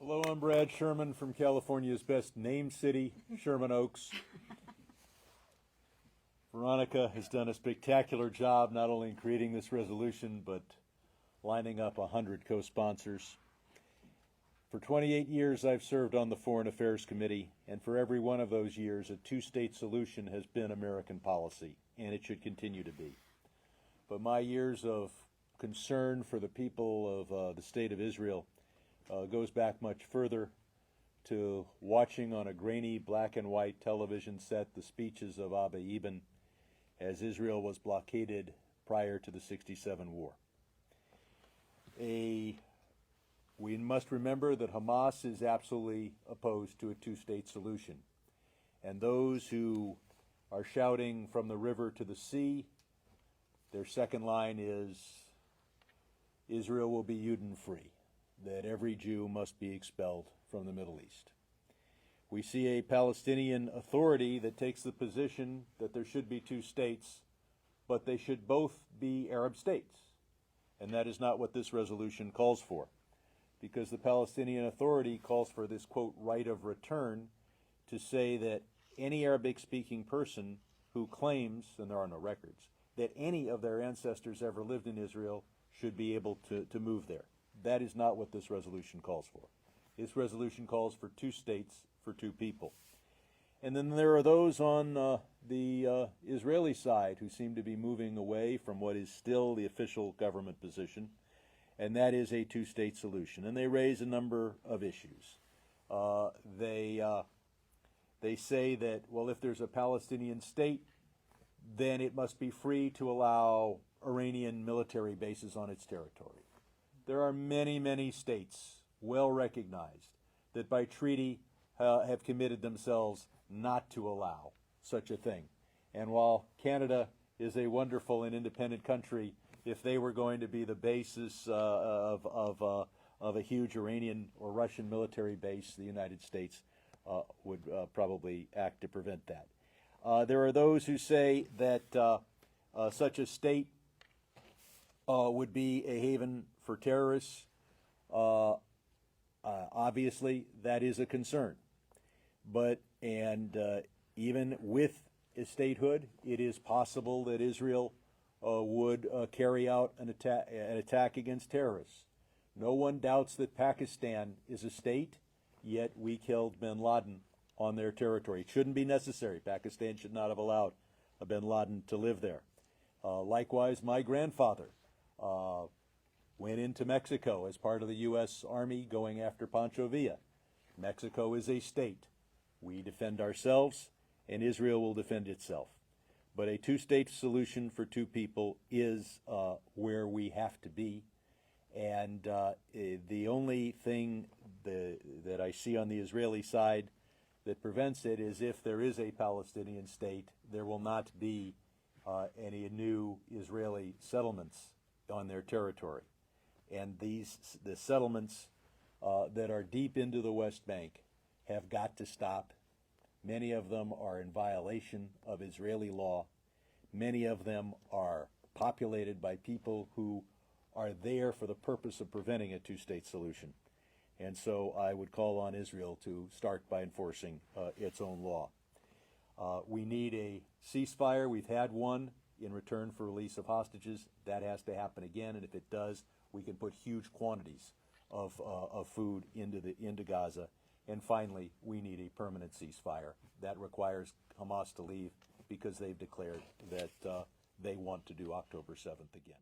Hello, I'm Brad Sherman from California's best named city, Sherman Oaks. Veronica has done a spectacular job not only in creating this resolution, but lining up 100 co-sponsors. For 28 years, I've served on the Foreign Affairs Committee, and for every one of those years, a two-state solution has been American policy, and it should continue to be. But my years of concern for the people of the state of Israel goes back much further to watching on a grainy black and white television set the speeches of Abba Eban as Israel was blockaded prior to the '67 war. We must remember that Hamas is absolutely opposed to a two-state solution. And those who are shouting from the river to the sea, their second line is, Israel will be Juden-free, that every Jew must be expelled from the Middle East. We see a Palestinian Authority that takes the position that there should be two states, but they should both be Arab states. And that is not what this resolution calls for, because the Palestinian Authority calls for this, quote, right of return, to say that any Arabic-speaking person who claims, and there are no records, that any of their ancestors ever lived in Israel should be able to move there. That is not what this resolution calls for. This resolution calls for two states for two people. And then there are those on the Israeli side who seem to be moving away from what is still the official government position, and that is a two-state solution. And they raise a number of issues. They say that, well, if there's a Palestinian state, then it must be free to allow Iranian military bases on its territory. There are many, many states, well recognized, that by treaty have committed themselves not to allow such a thing. And while Canada is a wonderful and independent country, if they were going to be the basis of a huge Iranian or Russian military base, the United States would probably act to prevent that. There are those who say that such a state would be a haven for terrorists. Obviously, that is a concern. But, even with a statehood, it is possible that Israel would carry out an attack against terrorists. No one doubts that Pakistan is a state, yet we killed bin Laden on their territory. It shouldn't be necessary. Pakistan should not have allowed bin Laden to live there. Likewise, my grandfather went into Mexico as part of the U.S. Army going after Pancho Villa. Mexico is a state. We defend ourselves, and Israel will defend itself. But a two-state solution for two people is where we have to be. And the only thing that I see on the Israeli side that prevents it is if there is a Palestinian state, there will not be any new Israeli settlements on their territory. And the settlements that are deep into the West Bank have got to stop. Many of them are in violation of Israeli law. Many of them are populated by people who are there for the purpose of preventing a two-state solution. And so I would call on Israel to start by enforcing its own law. We need a ceasefire. We've had one in return for release of hostages. That has to happen again, and if it does, we can put huge quantities of food into Gaza. And finally, we need a permanent ceasefire. That requires Hamas to leave because they've declared that they want to do October 7th again.